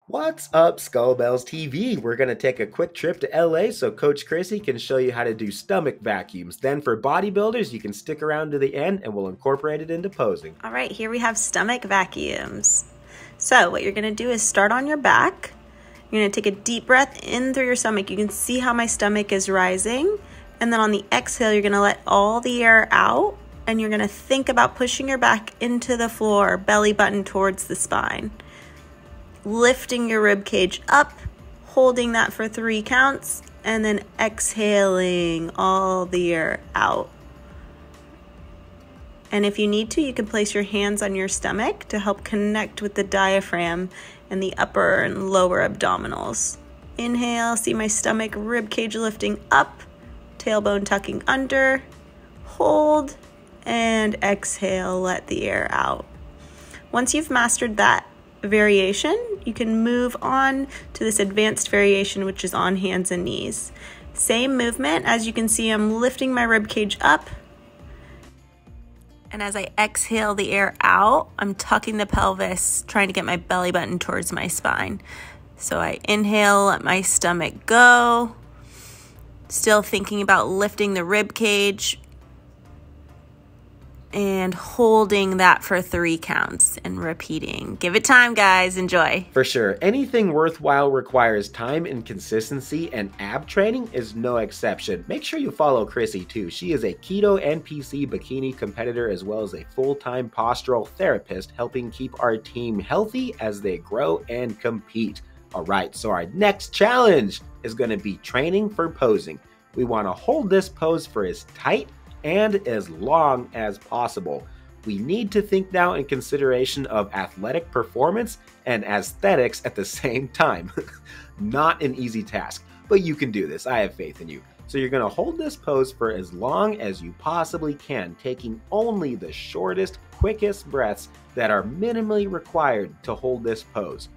What's up, Skullbells TV? We're going to take a quick trip to LA so Coach Chrissy can show you how to do stomach vacuums. Then for bodybuilders, you can stick around to the end and we'll incorporate it into posing. All right, here we have stomach vacuums. So what you're going to do is start on your back. You're going to take a deep breath in through your stomach. You can see how my stomach is rising. And then on the exhale, you're going to let all the air out. And you're going to think about pushing your back into the floor, belly button towards the spine. Lifting your rib cage up, holding that for 3 counts, and then exhaling all the air out. And if you need to, you can place your hands on your stomach to help connect with the diaphragm and the upper and lower abdominals. Inhale, see my stomach, rib cage lifting up, tailbone tucking under, hold, and exhale, let the air out. Once you've mastered that variation, you can move on to this advanced variation, which is on hands and knees. Same movement. As you can see, I'm lifting my rib cage up. And as I exhale the air out, I'm tucking the pelvis, trying to get my belly button towards my spine. So I inhale, let my stomach go. Still thinking about lifting the rib cage. And holding that for 3 counts and repeating. Give it time, guys. Enjoy. For sure, anything worthwhile requires time and consistency, and ab training is no exception. Make sure you follow Chrissy too. She is a keto NPC bikini competitor as well as a full-time postural therapist, helping keep our team healthy as they grow and compete. All right, so our next challenge is going to be training for posing. We want to hold this pose for as tight and as long as possible. We need to think now in consideration of athletic performance and aesthetics at the same time. Not an easy task, but you can do this. I have faith in you. So you're going to hold this pose for as long as you possibly can, taking only the shortest, quickest breaths that are minimally required to hold this pose.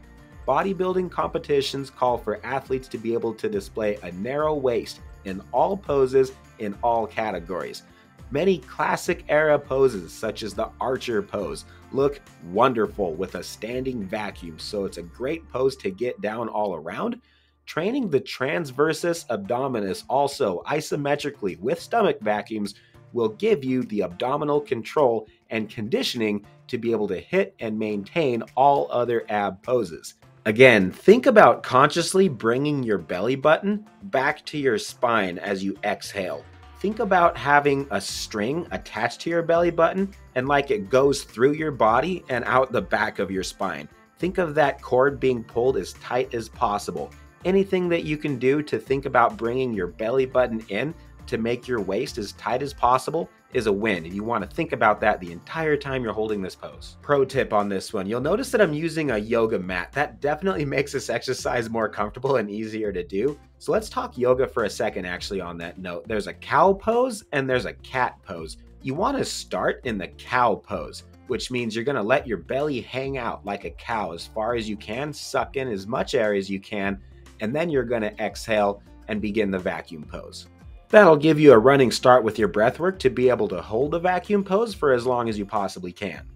Bodybuilding competitions call for athletes to be able to display a narrow waist in all poses in all categories. Many classic era poses, such as the archer pose, look wonderful with a standing vacuum, so it's a great pose to get down all around. Training the transversus abdominis also isometrically with stomach vacuums will give you the abdominal control and conditioning to be able to hit and maintain all other ab poses. Again, think about consciously bringing your belly button back to your spine as you exhale. Think about having a string attached to your belly button and like it goes through your body and out the back of your spine. Think of that cord being pulled as tight as possible. Anything that you can do to think about bringing your belly button in to make your waist as tight as possible is a win, and you want to think about that the entire time you're holding this pose. Pro tip on this one, you'll notice that I'm using a yoga mat. That definitely makes this exercise more comfortable and easier to do. So let's talk yoga for a second actually on that note. There's a cow pose and there's a cat pose. You want to start in the cow pose, which means you're going to let your belly hang out like a cow as far as you can, suck in as much air as you can, and then you're going to exhale and begin the vacuum pose. That'll give you a running start with your breath work to be able to hold the vacuum pose for as long as you possibly can.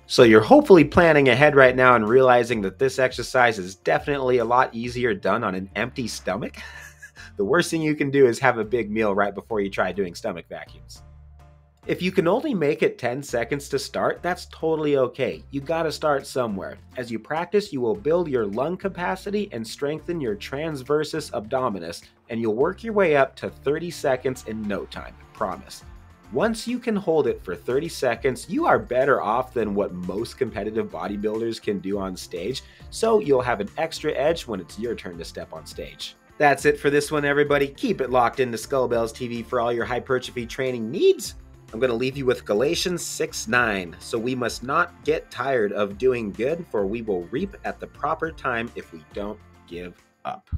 So you're hopefully planning ahead right now and realizing that this exercise is definitely a lot easier done on an empty stomach. The worst thing you can do is have a big meal right before you try doing stomach vacuums. If you can only make it 10 seconds to start, that's totally okay. You gotta start somewhere. As you practice, you will build your lung capacity and strengthen your transversus abdominis, and you'll work your way up to 30 seconds in no time, promise. Once you can hold it for 30 seconds, you are better off than what most competitive bodybuilders can do on stage, so you'll have an extra edge when it's your turn to step on stage. That's it for this one, everybody. Keep it locked into Skullbells TV for all your hypertrophy training needs. I'm going to leave you with Galatians 6:9. So we must not get tired of doing good, for we will reap at the proper time if we don't give up.